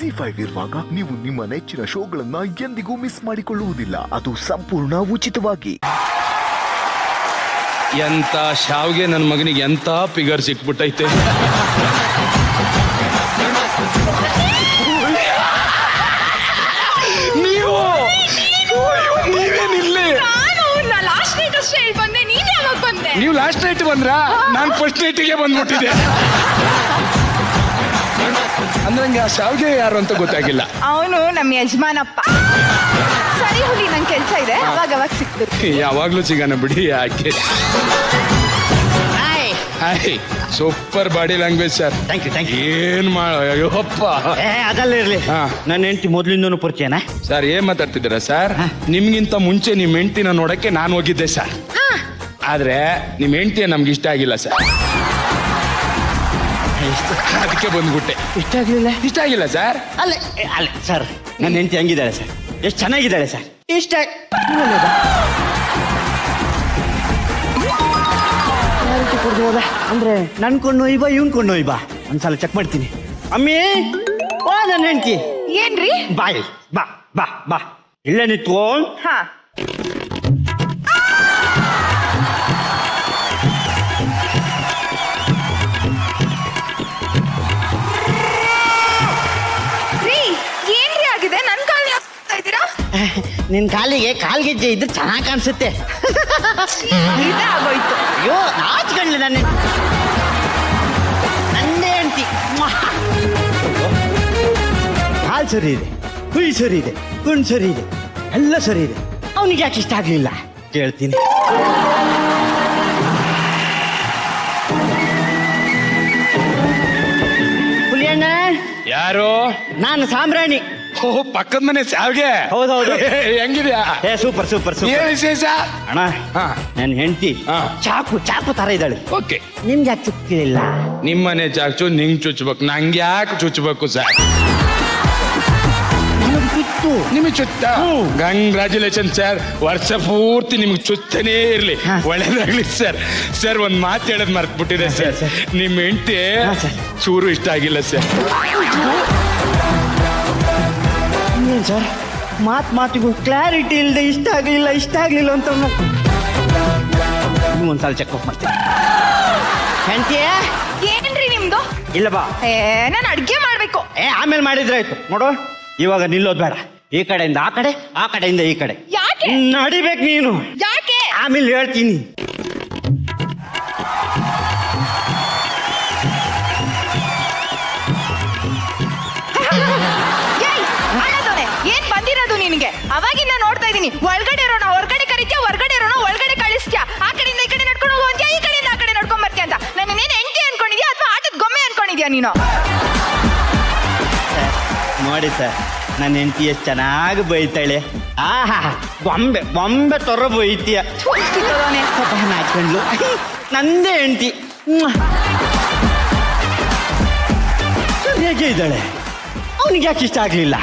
ZEE5 ಇರುವಾಗ ನೀವು ನಿಮ್ಮ ನೆಚ್ಚಿನ ಶೋಗಳನ್ನ ಎಂದಿಗೂ ಮಿಸ್ ಮಾಡಿಕೊಳ್ಳುವುದಿಲ್ಲ. ಅದು ಸಂಪೂರ್ಣ ಉಚಿತವಾಗಿ. ಎಂತ ಶಾವ್ಗೆ ನನ್ನ ಮಗನಿಗೆ ಎಂತ ಫಿಗರ್ ಸಿಕ್ಬಿಟ್ಟೈತೆ. ನೀವು ಲಾಸ್ಟ್ ನೈಟ್ ಬಂದ್ರಾ? ನಾನು ಫಸ್ಟ್ ನೈಟಿಗೆ ಬಂದ್ಬಿಟ್ಟಿದ್ದೆ. ಅಂದ್ರೆ ನಂಗೆ ಆ ಶಾವ್ಗೆ ಯಾರು ಅಂತ ಗೊತ್ತಾಗಿಲ್ಲ. ಅವನು ನಮ್ಮ ಯಜಮಾನಪ್ಪ. ಸರಿ ಹುಲಿ, ನಂಗೆ ಕೆಲಸ ಇದೆ, ಅವಾಗ ಸಿಕ್ತು. ಯಾವಾಗ್ಲೂ ಸಿಗೋಣ ಬಿಡಿ. ಯಾಕೆ hi, super body language sir. Thank you. ಏನ್ ಅಯ್ಯೋಪ್ಪ, ಅದಲ್ಲ ಇರ್ಲಿ. ನನ್ನ ಹೆಂಡತಿ ಮೊದ್ಲಿಂದನೂ ಪರಿಚಯನ ಸರ್. ಏನ್ ಮಾತಾಡ್ತಿದ್ದೀರಾ ಸರ್? ನಿಮ್ಗಿಂತ ಮುಂಚೆ ನಿಮ್ ಹೆಂಡತಿನ ನೋಡಕ್ಕೆ ನಾನು ಹೋಗಿದ್ದೆ ಸರ್. ಆದ್ರೆ ನಿಮ್ ಹೆಂಡತಿ ನಮ್ಗೆ ಇಷ್ಟ ಆಗಿಲ್ಲ ಸರ್. ಅದಕ್ಕೆ ಬಂದ್ಬಿಟ್ಟೆ. ಇಷ್ಟ ಆಗಿಲ್ಲ ಸರ್. ಅಲ್ಲ ಸರ್, ನನ್ನ ಹೆಂಡತಿ ಹಂಗಿದ್ದಾಳೆ ಸರ್. ಎಷ್ಟು ಚೆನ್ನಾಗಿದ್ದಾಳೆ ಸರ್. ಇಷ್ಟ ಅಂದ್ರೆ ನನ್ ಕೊಂಡು ಒಯ್ಬಾ, ಇವನ್ ಕೊಂಡು ಒಯ್ಬಾ. ಒಂದ್ಸಲ ಚೆಕ್ ಮಾಡ್ತೀನಿ. ಅಮ್ಮಿ, ಓ ನನ್ನ ಹೆಂಡತಿ. ಏನ್ರಿ? ಬಾಯ್ ಬಾ ಬಾ ಬಾ, ಇಲ್ಲ ನಿಂತ್ಕೋ. ಹಾ, ಏನ್ರಿ ಆಗಿದೆ? ನನ್ ಕಾಲಿಗೆ ಹಾಕ್ತಾ ಇದ್ದೀರಾ? ನಿನ್ ಕಾಲಿಗೆ ಕಾಲ್ಗೆಜ್ಜೆ ಇದ್ರೆ ಚೆನ್ನಾಗಿ ಕಾಣಿಸುತ್ತೆ. ಇದೇ ಆಗೋಯ್ತು. ಅಯ್ಯೋ, ನಾಚ್ಕೊಳ್ಳಿ. ನನ್ನ ನಂದೇ ಹೆಂಡತಿ. ಕಾಲ್ ಸರಿ ಇದೆ, ಕುಯ್ ಸರಿ ಇದೆ, ಕುಣ್ ಸರಿ ಇದೆ, ಎಲ್ಲ ಸರಿ ಇದೆ. ಅವನಿಗೆ ಯಾಕೆ ಇಷ್ಟ ಆಗ್ಲಿಲ್ಲ ಕೇಳ್ತೀನಿ. ಹುಲಿಯಣ್ಣ, ಯಾರು? ನಾನು ಸಾಮ್ರಾಣಿ. ಓ, ಪಕ್ಕದ ಮನೆ ಶಾವ್ಗೆ. ಹೌದೌದು. ಹೆಂಗಿದ್ಯಾ? ಸೂಪರ್ ಸೂಪರ್ ಏನ್ ಸೂಪರ್. ವಿಶೇಷ? ಅಣ್ಣ, ನನ್ನ ಹೆಂಡತಿ ಚಾಕು ತರ ಇದ್ದಾಳೆ. ಓಕೆ, ನಿಮ್ಗೆ ಯಾಕೆ ಚುಕ್ಕಿಲ್ಲ? ನಿಮ್ಮನೆ ಚಾಚು ನಿಂಗ್ ಚುಚ್ಬೇಕು, ನಂಗೆ ಯಾಕೆ ಚುಚ್ಬೇಕು ಸರ್? ನಿಮಗೆ ಚುತ್ತ? Congratulation sir. ವರ್ಷ ಪೂರ್ತಿ ನಿಮ್ಗೆ ಚುತ್ತನೇ ಇರ್ಲಿ, ಒಳ್ಳೇದಾಗ್ಲಿ ಸರ್. ಸರ್, ಒಂದ್ ಮಾತು ಹೇಳೋದ್ ಮರ್ತ್ಬಿಟ್ಟಿದೆ ಸರ್. ನಿಮ್ ಹೆಂಡತಿ ಚೂರು ಇಷ್ಟ ಆಗಿಲ್ಲ ಸರ್. ಏನ್ ಸರ್, ಮಾತಿಗೂ ಕ್ಲಾರಿಟಿ ಇಲ್ಲದೆ ಇಷ್ಟ ಆಗ್ಲಿಲ್ಲ ಅಂತ ಒಂದ್ಸಲ ಚೆಕ್ ಮಾಡ್ತೀನಿ. ಹೆಂಡತಿಯೇ, ಏನ್ರಿ ನಿಮ್ದು? ಇಲ್ಲ ಬಾ. ನಾನು ಅಡ್ಗೆ ಮಾಡ್ಬೇಕು. ಆಮೇಲೆ ಮಾಡಿದ್ರೆ ಆಯ್ತು. ನೋಡು, ಇವಾಗ ನಿಲ್ಲೋದ್ ಬೇಡ. ಈ ಕಡೆಯಿಂದ ಆ ಕಡೆ, ಆ ಕಡೆಯಿಂದ ಈ ಕಡೆ. ಯಾಕೆ ನಡಿಬೇಕು ನೀನು? ಯಾಕೆ? ಆಮೇಲೆ ಹೇಳ್ತೀನಿ. ಏನ್ ಬಂದಿರೋದು ನಿನಗೆ? ಅವಾಗಿಂದ ನೋಡ್ತಾ ಇದೀನಿ. ಒಳಗಡೆ ಇರೋಣ ಹೊರಗಡೆ ಕರಿತ್ಯಾ, ಹೊರಗಡೆ ಇರೋಣ ಒಳಗಡೆ ಕಳಿಸ್ತ್ಯಾ. ಆ ಕಡೆಯಿಂದ ಈ ಕಡೆ ನಡ್ಕೊಂಡು ಹೋಗ್ತೀಯಾ, ಈ ಕಡೆಯಿಂದ ಆ ಕಡೆ ನಡ್ಕೊಂಡ್ ಬರ್ತೀಯ ಅಂತ. ನಾನು ನೀನ್ ಹೆಂಡತಿ ಅನ್ಕೊಂಡಿದ್ಯಾ ಅಥವಾ ಆಟದ ಗೊಮ್ಮೆ ಅನ್ಕೊಂಡಿದ್ಯಾ ನೀನು? ನೋಡಿ ಸರ್, ನನ್ನ ಹೆಂಡತಿ ಎಷ್ಟು ಚೆನ್ನಾಗಿ ಬೈತಾಳೆ. ಬೊಂಬೆ ತೊರ ಬೈತೀಯ. ಹಾಕೊಂಡ್ಲು, ನಂದೇ ಹೆಂಡತಿ ಹೇಗೆ ಇದ್ದಾಳೆ. ಅವನಿಗೆ ಯಾಕೆ ಇಷ್ಟ ಆಗ್ಲಿಲ್ಲ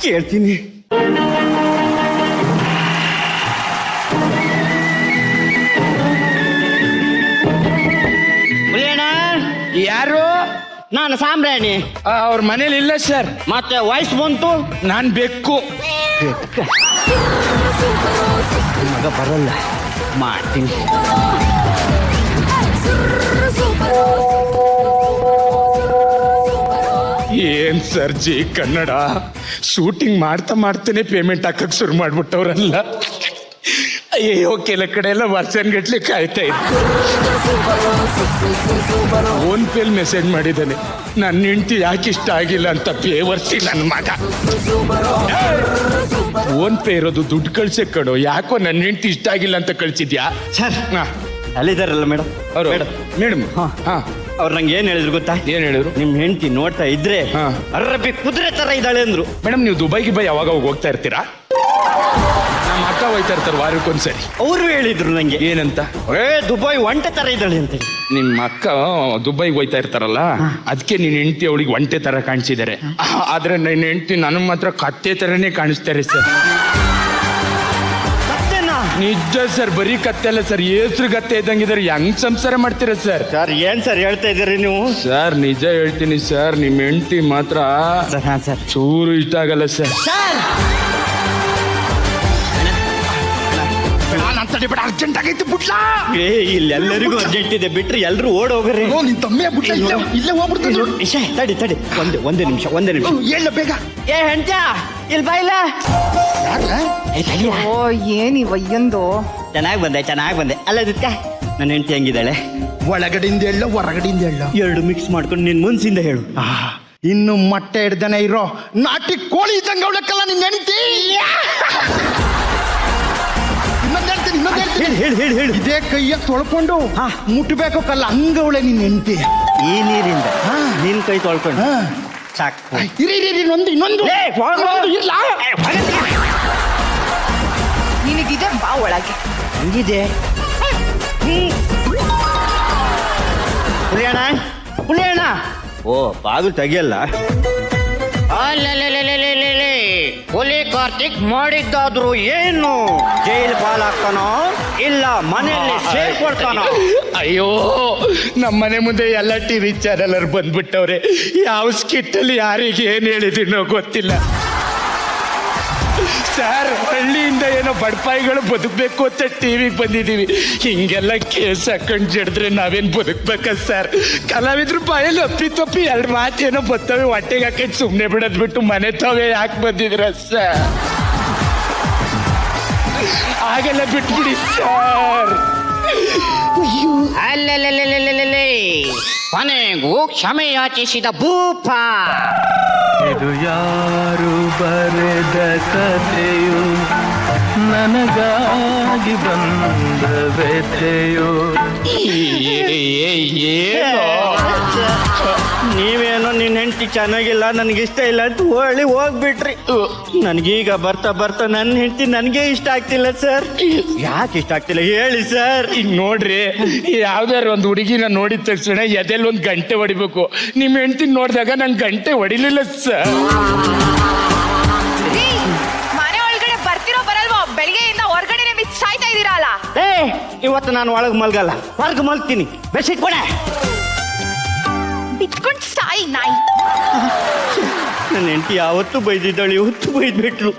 ಕೇಳ್ತೀನಿ. ಯಾರು? ನಾನು ಸಾಮ್ರಾಣಿ. ಅವ್ರ ಮನೇಲಿ ಇಲ್ಲ ಸರ್. ಮತ್ತೆ ವಾಯ್ಸ್ ಬಂತು. ನಾನ್ ಬೆಕ್ಕು. ಮಗ ಬರಲ್ಲ, ಮಾಡ್ತೀನಿ. ಏನ್ ಸರ್ಜಿ ಕನ್ನಡ? ಶೂಟಿಂಗ್ ಮಾಡ್ತೇನೆ ಪೇಮೆಂಟ್ ಹಾಕಕ್ ಶುರು ಮಾಡ್ಬಿಟ್ಟವ್ರಲ್ಲ. ಅಯ್ಯೋ, ಕೆಲ ಕಡೆ ಎಲ್ಲ ವರ್ಷನ್ ಗಟ್ಲೆ ಕಾಯ್ತಾ ಇತ್ತು. ಫೋನ್ ಪೇಲ್ ಮೆಸೇಜ್ ಮಾಡಿದ್ದಾನೆ, ನನ್ನ ಹೆಂಡತಿ ಯಾಕೆ ಇಷ್ಟ ಆಗಿಲ್ಲ ಅಂತ. ಬೇವರ್ಸಿ ನನ್ನ ಮಗ. ಫೋನ್ ಪೇ ಇರೋದು ದುಡ್ಡು ಕಳ್ಸೆ ಕಣೋ. ಯಾಕೋ ನನ್ನ ಹೆಂಡತಿ ಇಷ್ಟ ಆಗಿಲ್ಲ ಅಂತ ಕಳ್ಸಿದ್ಯಾ ಸರ್? ಅಲ್ಲಿದ್ದಾರಲ್ಲ ಮೇಡಮ್ ಅವರು. ಮೇಡಮ್, ಅವ್ರು ನಂಗೆ ಏನ್ ಹೇಳಿದ್ರು ಗೊತ್ತಾ? ಏನ್ ಹೇಳಿದ್ರು? ನಿಮ್ ಹೆಂಡತಿ ನೋಡ್ತಾ ಇದ್ರೆ ಅರಬ್ಬಿ ಕುದುರೆ ತರ ಇದ್ದಾಳೆ ಅಂದ್ರು. ಮೇಡಮ್, ನೀವು ದುಬೈಗೆ ಯಾವಾಗ ಹೋಗ್ತಾ ಇರ್ತೀರಾ? ನಮ್ಮ ಅಕ್ಕ ಹೋಯ್ತಾ ಇರ್ತಾರೆ ವಾರಕ್ಕೊಂದ್ಸರಿ. ಅವರು ಹೇಳಿದ್ರು ನಂಗೆ. ಏನಂತ? ದುಬೈ ಒಂಟೆ ತರ ಇದ್ದಾಳೆ ಅಂತ. ನಿಮ್ಮ ಅಕ್ಕ ದುಬೈಗೆ ಹೋಯ್ತಾ ಇರ್ತಾರಲ್ಲ, ಅದಕ್ಕೆ ನಿನ್ನ ಹೆಂಡತಿ ಅವಳಿಗೆ ಒಂಟೆ ತರ ಕಾಣಿಸಿದ್ದಾರೆ. ಆದ್ರೆ ನನ್ನ ಹೆಂಡತಿ ನನಗೆ ಮಾತ್ರ ಕತ್ತೆ ತರನೇ ಕಾಣಿಸ್ತಾರೆ ಸರ್. ನಿಜ ಸರ್, ಬರೀ ಕತ್ತೆ ಅಲ್ಲ ಸರ್, ಏಸ್ರು ಗತ್ತೆ ಇದ್ದಂಗಿದ್ದಾರೆ. ಹೆಂಗ್ ಸಂಸಾರ ಮಾಡ್ತೀರಾ ಸರ್? ಸರ್ ಏನ್ ಸರ್ ಹೇಳ್ತಾ ಇದ್ದೀರಿ ನೀವು? ಸರ್ ನಿಜ ಹೇಳ್ತೀನಿ ಸರ್, ನಿಮ್ಮ ಹೆಂಡತಿ ಮಾತ್ರ ಸರ್ ಹಾಂ ಸರ್. ಚೂರು ಇಷ್ಟ ಆಗಲ್ಲ ಸರ್. ಅರ್ಜೆಂಟ್ ಆಗೈತಿ ಬಿಟ್ಲಾ. ಏ ಇಲ್ಲೆಲ್ಲರಿಗೂ ಅರ್ಜೆಂಟ್ ಇದೆ, ಬಿಟ್ರೆ ಎಲ್ರು ಓಡ್ ಹೋಗ್ರಿ. ನಿನ್ ತಮ್ಮೆ ಬಿಟ್ಲ, ಇಲ್ಲೇ ಹೋಗ್ಬಿಡ್ತೀನಿ. ಇಶಾ ತಡಿ ತಡಿ, ಒಂದೇ ನಿಮಿಷ. ಹೇಳ ಬೇಗ. ಏ ಹೆಂಡ್ತ ಇಲ್ಲಿ ಬಾಯಿಲ್ಲ. ಓ ಏನಿವ ಎಂದು ಚೆನ್ನಾಗಿ ಬಂದೆ. ಅಲ್ಲ ದಿಕ್ಕ, ನನ್ನ ಹೆಂಡತಿ ಹೆಂಗಿದ್ದಾಳೆ? ಒಳಗಡೆಯಿಂದ ಹೇಳ, ಹೊರಗಡೆಯಿಂದ ಹೇಳ. ಎರಡು ಮಿಕ್ಸ್ ಮಾಡ್ಕೊಂಡು ನಿನ್ ಮುನ್ಸಿಂದ ಹೇಳು. ಇನ್ನು ಮೊಟ್ಟೆ ಹಿಡ್ದನೆ ಇರೋ ನಾಟಿ ಕೋಳಿ ಇದ್ದಂಗೆ ಅವಳಕ್ಕಲ್ಲ ನಿನ್ನ ಹೆಂಡತಿ. ಹೇಳಿ. ಇದೇ ಕೈಯ ತೊಳ್ಕೊಂಡು ಮುಟ್ಬೇಕು ಕಲ್ಲ, ಹಂಗವಳೆ ನಿನ್ನ ಹೆಂಡತಿ. ಈ ನೀರಿಂದ ನಿನ್ ಕೈ ತೊಳ್ಕೊಂಡು ಸಾಕು. ಇನ್ನೊಂದು ನಿನಗಿದೆ ಬಾ ಒಳಗೆ. ಹಂಗಿದೆ. ಹುಲಿಯಣ್ಣ. ಓ ಬಾಗಿಲು ತೆಗಿಯಲ್ಲ. ಹುಲಿ ಕಾರ್ತಿಕ್ ಮಾಡಿದ್ದಾದ್ರು ಏನು? ಜೈಲ್ ಪಾಲಾಗ್ತಾನೋ ಇಲ್ಲ ಮನೆಯಲ್ಲಿ ಸೇರ್ಕೊಳ್ತಾನೋ? ಅಯ್ಯೋ, ನಮ್ಮನೆ ಮುಂದೆ ಎಲ್ಲ ಟಿವಿ ಚಾನೆಲ್ ಬಂದ್ಬಿಟ್ಟವ್ರೆ. ಯಾವ ಸ್ಕಿಟ್ಟಲ್ಲಿ ಯಾರಿಗೆ ಏನ್ ಹೇಳಿದಿನೋ ಗೊತ್ತಿಲ್ಲ ಸರ್. ಹಳ್ಳಿಯಿಂದ ಏನೋ ಬಡಪಾಯಿಗಳು ಬದುಕಬೇಕು ಅಂತ ಟಿವಿಗೆ ಬಂದಿದ್ದೀವಿ. ಹಿಂಗೆಲ್ಲ ಕೇಸ್ ಹಾಕೊಂಡು ಜಡಿದ್ರೆ ನಾವೇನ್ ಬದುಕ್ಬೇಕ ಸರ್? ಕಲಾವಿದ್ರು ಬಾಯಲ್ಲಿ ತಪ್ಪಿ ಎರಡು ಮಾತೇನೋ ಬರ್ತವೆ, ಹೊಟ್ಟೆಗೆ ಹಾಕೊಂಡು ಸುಮ್ಮನೆ ಬಿಡೋದ್ ಬಿಟ್ಟು ಮನೆ ತಾವೇ ಯಾಕೆ ಬಂದಿದ್ರ ಸರ್? ಹಾಗೆಲ್ಲ ಬಿಟ್ಬಿಡಿ ಸರ್. ಅಲ್ಲೇ ಕೊನೆಗೂ ಕ್ಷಮೆ ಯಾಚಿಸಿದ ಭೂಪ. ಇದು ಯಾರು ಬರೆದ ಕಥೆಯು, ನನಗಾಗಿ ಬಂದ ವ್ಯಥೆಯು. ನೀವೇನೋ ನಿನ್ನ ಹೆಂಡತಿ ಚೆನ್ನಾಗಿಲ್ಲ, ನನಗಿಷ್ಟ ಇಲ್ಲ ಅಂತ ಹೇಳಿ ಹೋಗ್ಬಿಟ್ರಿ. ನನಗೀಗ ಬರ್ತಾ ನನ್ನ ಹೆಂಡತಿ ನನಗೆ ಇಷ್ಟ ಆಗ್ತಿಲ್ಲ ಸರ್. ಯಾಕೆ ಇಷ್ಟ ಆಗ್ತಿಲ್ಲ ಹೇಳಿ ಸರ್? ಈಗ ನೋಡ್ರಿ, ಯಾವ್ದಾರು ಒಂದು ಹುಡುಗಿನ ನೋಡಿದ ತಕ್ಷಣ ಎದೆಲ್ ಒಂದು ಗಂಟೆ ಹೊಡಿಬೇಕು. ನಿಮ್ಮ ಹೆಂಡತಿ ನೋಡಿದಾಗ ನಂಗೆ ಗಂಟೆ ಹೊಡಿಲಿಲ್ಲ ಸರ್. ಮನೆ ಒಳಗಡೆ ಬರ್ತಿರೋ ಬರಲ್ವೋ? ಬೆಳಿಗ್ಗೆಯಿಂದ ಹೊರಗಡೆನೆ ಬಿದ್ದು ಸಾಯ್ತಾ ಇದೀರಲ್ಲ. ಇವತ್ತು ನಾನು ಒಳಗೆ ಮಲ್ಗಲ್ಲ, ಹೊರಗೆ ಮಲ್ಗ್ತೀನಿ. ಬೆಡ್ಶೀಟ್ ಕೊಡೆ. ಬಿತ್ಕೊಂಡು ಸಾಯಿ ನಾಯಿ. ನನ್ನ ಹೆಂಡತಿ ಯಾವತ್ತು ಬೈದಿದ್ದಾಳೆ, ಇವತ್ತು ಬೈದ್ಬಿಟ್ಲು.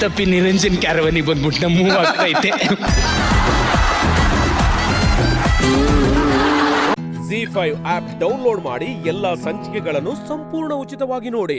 ಅಪ್ಪಿ ನಿರಂಜನ್ ಕ್ಯಾರವನಿ ಬಂದ್ಬಿಟ್ಟು ನಮ್ಮ ಮೂವ್ ಆಗ್ತೈತೆ. ZEE5 ಆಪ್ ಡೌನ್ಲೋಡ್ ಮಾಡಿ ಎಲ್ಲಾ ಸಂಚಿಕೆಗಳನ್ನು ಸಂಪೂರ್ಣ ಉಚಿತವಾಗಿ ನೋಡಿ.